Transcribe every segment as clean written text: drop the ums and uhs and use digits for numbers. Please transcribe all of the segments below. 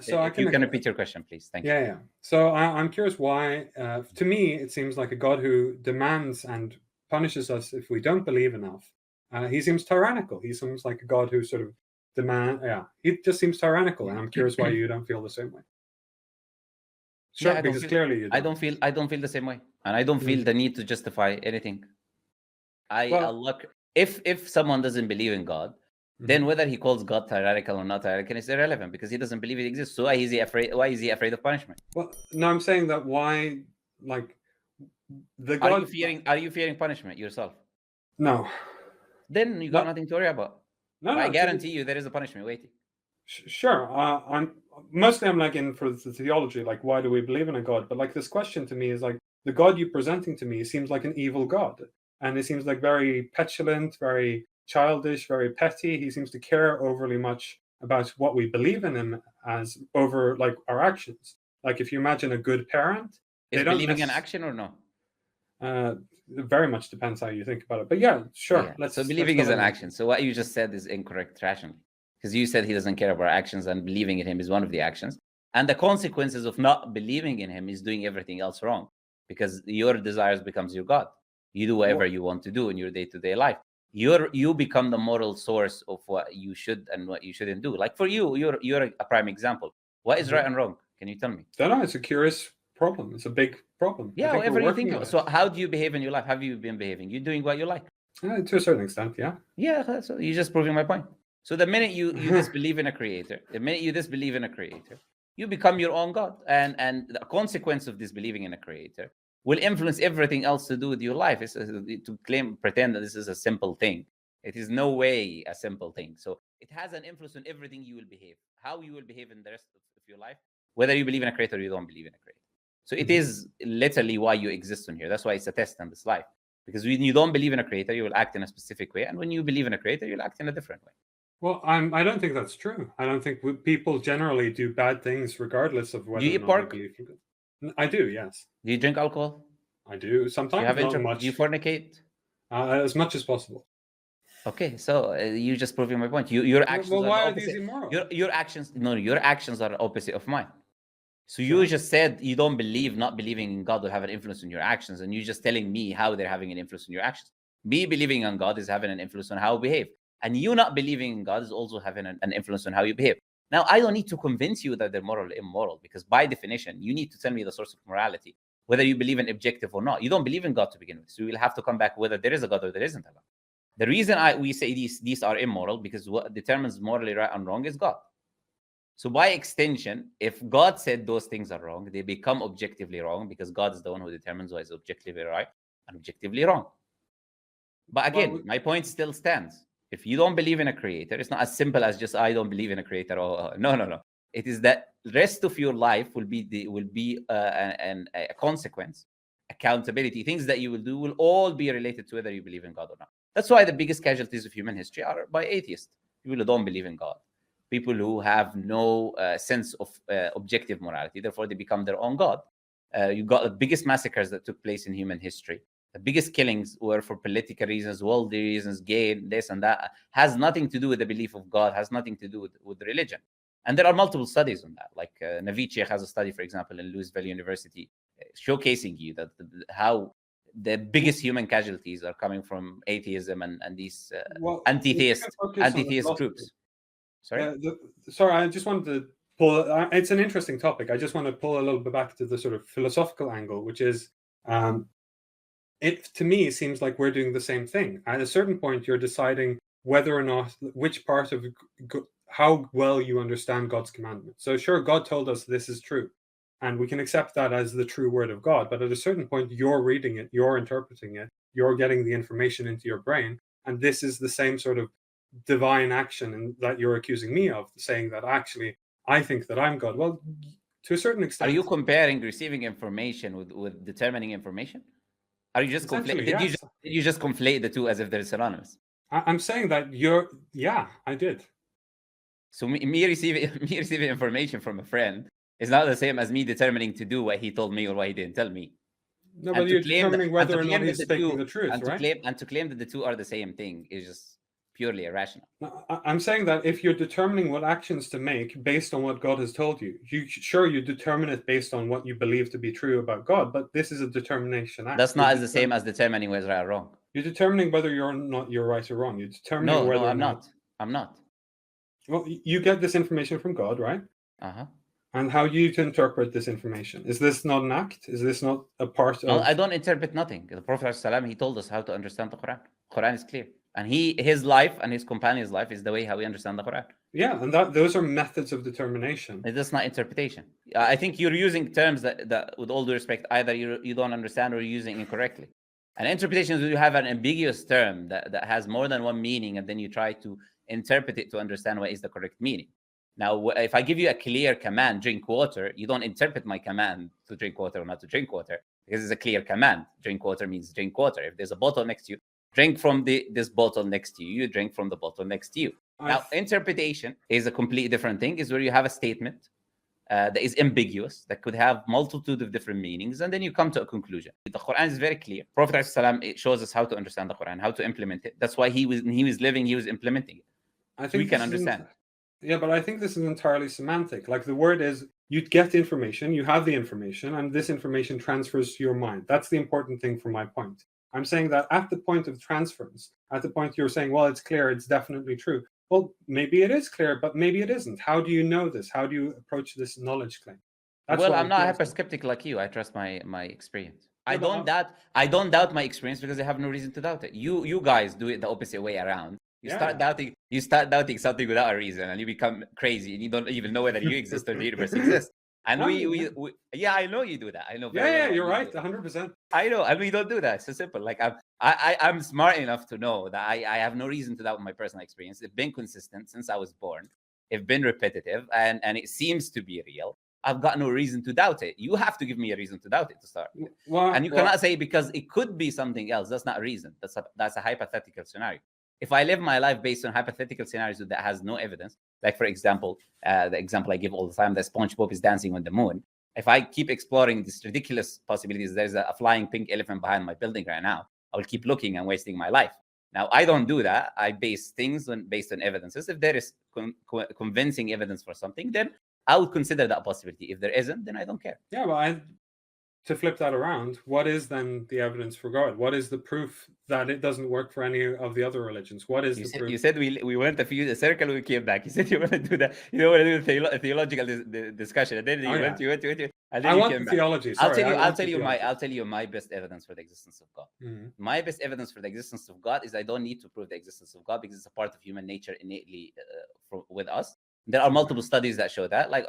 So if you can repeat your question, please. Thank you. Yeah. So I'm curious why, to me, it seems like a God who demands and punishes us if we don't believe enough. He seems tyrannical. He seems like a God who sort of he just seems tyrannical, and I'm curious why you don't feel the same way. Sure, because clearly you don't. I don't feel the same way, and I don't feel the need to justify anything. If someone doesn't believe in God, then whether he calls God tyrannical or not tyrannical is irrelevant, because he doesn't believe it exists. So why is he afraid of punishment? Well, no, I'm saying that why, like, the God. Are you fearing punishment yourself? No. Then you got nothing to worry about. No, I guarantee you there is a punishment waiting. Sure. I'm like in for the theology, like, why do we believe in a God? But like, this question to me is like, the God you're presenting to me seems like an evil God, and it seems like very petulant, very childish, very petty. He seems to care overly much about what we believe in him as over like our actions. Like, if you imagine a good parent, is believing an action or no? It very much depends how you think about it. But yeah, sure. Yeah. So believing is an action. So what you just said is incorrect rationally, because you said he doesn't care about actions, and believing in him is one of the actions. And the consequences of not believing in him is doing everything else wrong, because your desires becomes your God. You do whatever you want to do in your day-to-day life. You become the moral source of what you should and what you shouldn't do. Like for you, you're a prime example. What is right and wrong? Can you tell me? No, it's a curious problem. It's a big problem. Yeah, whatever you think of. So how do you behave in your life? How have you been behaving? You're doing what you like. To a certain extent, yeah. Yeah, so you're just proving my point. So the minute you disbelieve in a creator, you become your own God. And the consequence of disbelieving in a creator will influence everything else to do with your life. It's to pretend that this is a simple thing. It is no way a simple thing. So it has an influence on everything you will behave, how you will behave in the rest of your life, whether you believe in a creator or you don't believe in a creator. So it is literally why you exist on here. That's why it's a test in this life. Because when you don't believe in a creator, you will act in a specific way. And when you believe in a creator, you'll act in a different way. Well, I don't think that's true. I don't think people generally do bad things regardless of whether or not they believe in it. I do, yes. Do you drink alcohol? I do. Sometimes, not much. Do you fornicate? As much as possible. Okay, so you just proving my point. Your actions why are these immoral? Your actions are opposite of mine. So you just said you don't believe, not believing in God will have an influence on your actions, and you're just telling me how they're having an influence on your actions. Me believing in God is having an influence on how I behave, and you not believing in God is also having an influence on how you behave. Now, I don't need to convince you that they're moral or immoral, because by definition, you need to tell me the source of morality, whether you believe in objective or not. You don't believe in God to begin with, so we'll have to come back whether there is a God or there isn't a God. The reason we say these are immoral, because what determines morally right and wrong is God. So by extension, if God said those things are wrong, they become objectively wrong, because God is the one who determines what is objectively right and objectively wrong. But again, my point still stands. If you don't believe in a creator, it's not as simple as just I don't believe in a creator. No. It is that the rest of your life will be a consequence, accountability, things that you will do will all be related to whether you believe in God or not. That's why the biggest casualties of human history are by atheists, people who don't believe in God. People who have no sense of objective morality, therefore they become their own God. You got the biggest massacres that took place in human history. The biggest killings were for political reasons, worldly reasons, gain, this and that. Has nothing to do with the belief of God, has nothing to do with religion. And there are multiple studies on that. Like Naveed Sheikh has a study, for example, in Louisville University, showcasing you that how the biggest human casualties are coming from atheism and these anti-theist groups. Sorry? I just wanted to pull. It's an interesting topic. I just want to pull a little bit back to the sort of philosophical angle, which is, it to me seems like we're doing the same thing. At a certain point, you're deciding whether or not which part of how well you understand God's commandment. So sure, God told us this is true, and we can accept that as the true word of God. But at a certain point, you're reading it, you're interpreting it, you're getting the information into your brain, and this is the same sort of divine action and that you're accusing me of, saying that actually I think that I'm God. Well, to a certain extent. Are you comparing receiving information with determining information? Are you just did you just conflate the two as if they're synonymous? I'm saying that I did. So me receiving information from a friend is not the same as me determining to do what he told me or what he didn't tell me. No, but you're determining whether or not he's speaking the truth, right? To claim that the two are the same thing is just purely irrational. No, I'm saying that if you're determining what actions to make based on what God has told you, you determine it based on what you believe to be true about God, but this is a determination act. That's not as the same as determining whether right or wrong. You're determining whether you're right or wrong. You're determining No, whether no, or I'm not. I'm not. Well, you get this information from God, right? Uh-huh. And how you to interpret this information? Is this not an act? Is this not a part No, of? I don't interpret nothing. The Prophet ﷺ, he told us how to understand the Quran. Quran is clear. And his life and his companion's life is the way how we understand the Quran. Yeah, and those are methods of determination. It is not interpretation. I think you're using terms that with all due respect, either you don't understand or you're using incorrectly. An interpretation is when you have an ambiguous term that has more than one meaning, and then you try to interpret it to understand what is the correct meaning. Now, if I give you a clear command, drink water, you don't interpret my command to drink water or not to drink water, because it's a clear command. Drink water means drink water. If there's a bottle next to you, drink from this bottle next to you. You drink from the bottle next to you. Now, interpretation is a completely different thing. Is where you have a statement that is ambiguous, that could have multitude of different meanings, and then you come to a conclusion. The Quran is very clear. Prophet ﷺ, it shows us how to understand the Quran, how to implement it. That's why he was living, he was implementing it. I think we can understand. Yeah, but I think this is entirely semantic. Like the word is, you get information, you have the information, and this information transfers to your mind. That's the important thing for my point. I'm saying that at the point of transference, at the point you're saying, well, it's clear, it's definitely true. Well, maybe it is clear, but maybe it isn't. How do you know this? How do you approach this knowledge claim? Well, I'm not hyper skeptical like you. I trust my experience. I don't doubt my experience because I have no reason to doubt it. You guys do it the opposite way around. You start doubting something without a reason, and you become crazy, and you don't even know whether you exist or the universe exists. And I know you do that. I know. You're right, 100%. I know, and we don't do that. It's so simple. Like I'm smart enough to know that I have no reason to doubt my personal experience. It's been consistent since I was born. It's been repetitive, and it seems to be real. I've got no reason to doubt it. You have to give me a reason to doubt it to start with. And you cannot say because it could be something else. That's not a reason. That's a hypothetical scenario. If I live my life based on hypothetical scenarios that has no evidence, like for example, the example I give all the time, that SpongeBob is dancing on the moon. If I keep exploring these ridiculous possibilities, there's a flying pink elephant behind my building right now, I will keep looking and wasting my life. Now, I don't do that. I base things based on evidences. If there is convincing evidence for something, then I would consider that a possibility. If there isn't, then I don't care. Yeah, well, to flip that around, what is then the evidence for God? What is the proof that it doesn't work for any of the other religions? What is the proof? You said we went a circle, we came back. You said you want to do that. You don't want to do the theological discussion. And then you went. And then I want the theology. Sorry, I'll tell you my best evidence for the existence of God. Mm-hmm. My best evidence for the existence of God is I don't need to prove the existence of God because it's a part of human nature innately with us. There are multiple studies that show that, like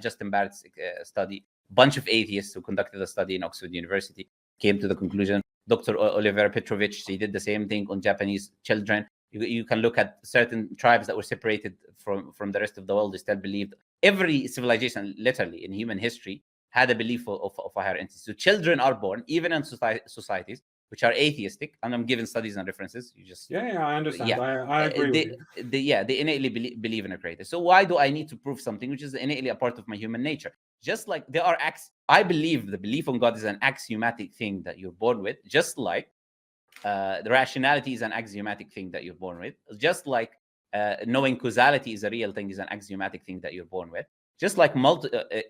Justin Barrett's study. Bunch of atheists who conducted a study in Oxford University came to the conclusion. Dr. Oliver Petrovich, he did the same thing on Japanese children. You can look at certain tribes that were separated from the rest of the world. They still believed. Every civilization, literally, in human history, had a belief of a higher entity. So children are born, even in societies which are atheistic, and I'm giving studies and references. You just I understand. Yeah. I agree with you. They innately believe in a creator. So why do I need to prove something which is innately a part of my human nature? Just like there are acts, I believe the belief on God is an axiomatic thing that you're born with, just like the rationality is an axiomatic thing that you're born with, just like knowing causality is a real thing, is an axiomatic thing that you're born with, just like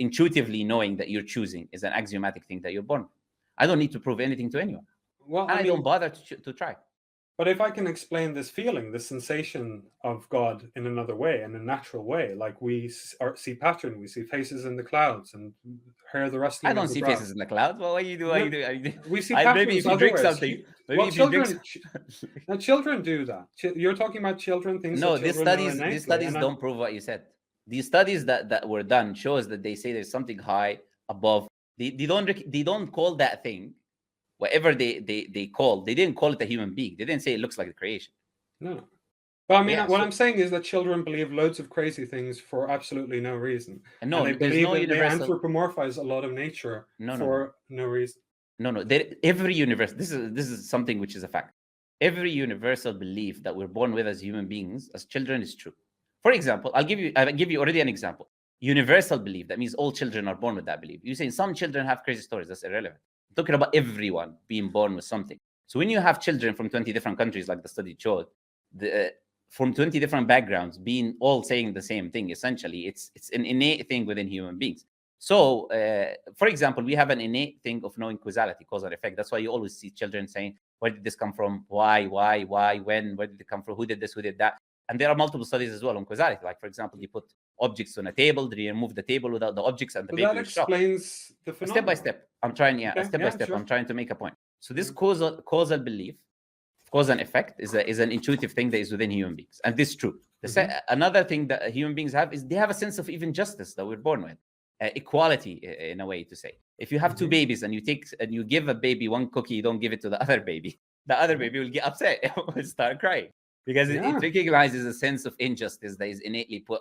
intuitively knowing that you're choosing is an axiomatic thing that you're born with. I don't need to prove anything to anyone. Well, I don't bother to try. But if I can explain this feeling, this sensation of God in another way, in a natural way, like we see pattern, we see faces in the clouds and hear the rustling. I don't see faces in the clouds. Well, what do you do? We see patterns. Maybe if you drink something. Children do that. You're talking about children. Things. No, these studies don't prove what you said. These studies that were done shows that they say there's something high above. They don't call that thing. Whatever they didn't call it a human being. They didn't say it looks like a creation. No. But I mean, I'm saying is that children believe loads of crazy things for absolutely no reason. No, and they believe that they anthropomorphize a lot of nature for no reason. No. Every universe. This is something which is a fact. Every universal belief that we're born with as human beings, as children, is true. For example, I'll give you already an example. Universal belief. That means all children are born with that belief. You're saying some children have crazy stories. That's irrelevant. I'm talking about everyone being born with something. So when you have children from 20 different countries, like the study showed, from 20 different backgrounds being all saying the same thing. Essentially, it's an innate thing within human beings. So, for example, we have an innate thing of knowing causality, cause and effect. That's why you always see children saying, where did this come from? Why, when, where did it come from? Who did this, who did that? And there are multiple studies as well on causality. Like, for example, you put objects on a table, they remove the table without the objects, and the baby that will shock. explains the phenomenon. Step by step. I'm trying, Okay, step by yeah, step. sure. I'm trying to make a point. So this causal belief, cause and effect, is an intuitive thing that is within human beings, and this is true. Another thing that human beings have is they have a sense of even justice that we're born with, equality in a way to say. If you have two babies and you give a baby one cookie, you don't give it to the other baby. The other baby will get upset, will start crying, because it recognizes a sense of injustice that is innately put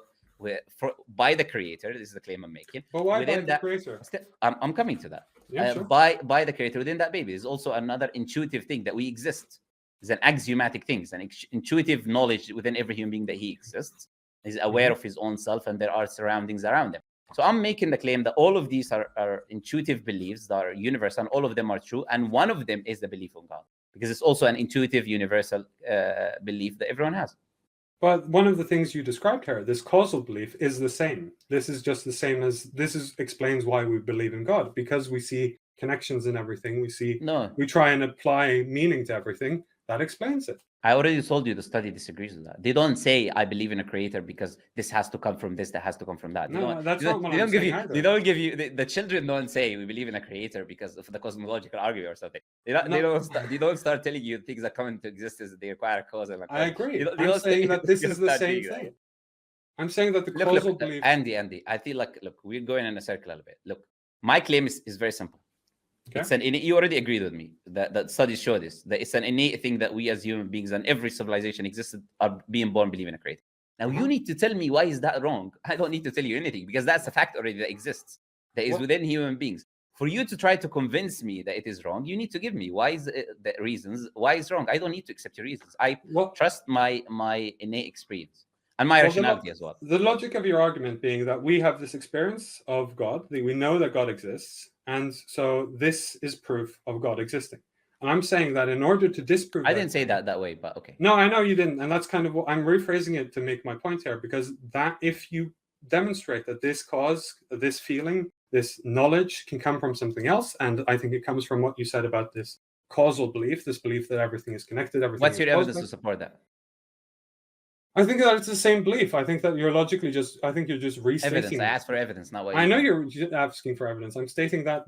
by the creator. This is the claim I'm making. But why by the creator? I'm coming to that. Yeah, sure. By the creator within that baby. There's also another intuitive thing that we exist. It's an axiomatic thing. It's an intuitive knowledge within every human being that he exists. He's aware of his own self, and there are surroundings around him. So I'm making the claim that all of these are intuitive beliefs that are universal, and all of them are true. And one of them is the belief on God, because it's also an intuitive, universal belief that everyone has. But one of the things you described here, this causal belief, is the same. This is just the same as explains why we believe in God, because we see connections in everything. We try and apply meaning to everything. That explains it. I already told you the study disagrees with that. They don't say I believe in a creator because this has to come from this, that has to come from that. That's not what I'm saying either. They don't give you the children don't say we believe in a creator because of the cosmological argument or something. They don't start telling you things that come into existence that they require a cause and a cause. I agree. I'm saying that this is the same thing. I'm saying that the causal belief. Andy, I feel like we're going in a circle a little bit. Look, my claim is very simple. Okay. It's you already agreed with me that studies show this, that it's an innate thing that we as human beings and every civilization existed are being born believing in a creator. Now you need to tell me why is that wrong. I don't need to tell you anything, because that's a fact already that exists, that is within human beings. For you to try to convince me that it is wrong, you need to give me why is the reasons why it's wrong. I don't need to accept your reasons. I trust my innate experience and my rationality as well. The logic of your argument being that we have this experience of God, that we know that God exists, and so this is proof of God existing. And I'm saying that in order to disprove I didn't say that way, but okay. No, I know you didn't. And that's kind of what I'm rephrasing it to make my point here, because that if you demonstrate that this cause, this feeling, this knowledge can come from something else, and I think it comes from what you said about this causal belief, this belief that everything is connected, everything What's is your evidence to support that? I think that it's the same belief. I think that you're logically I think you're just restating evidence. I asked for evidence, not what I know you're asking for evidence. I'm stating that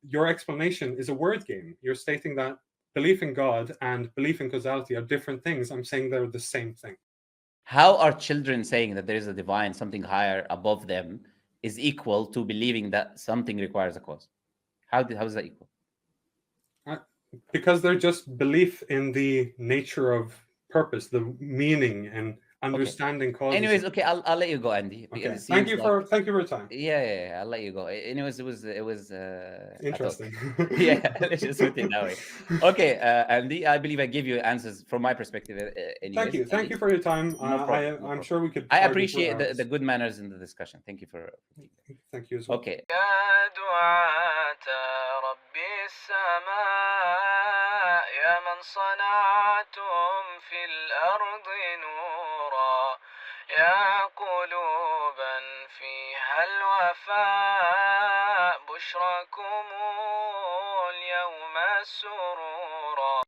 your explanation is a word game. You're stating that belief in God and belief in causality are different things. I'm saying they're the same thing. How are children saying that there is a divine, something higher above them, is equal to believing that something requires a cause? How is that equal? Because they're just belief in the nature of purpose, the meaning and understanding causes. Anyways, okay, I'll let you go, Andy. Okay. Thank you for your time. Yeah, I'll let you go. Anyways, it was interesting. Let's just put it that way. Okay, Andy, I believe I gave you answers from my perspective. Anyways. Thank you for your time. No I'm sure we could. I appreciate the good manners in the discussion. Thank you for. Thank you as well. Okay. يا من صنعتم في الأرض نورا يا قلوبا فيها الوفاء بشركم اليوم السرور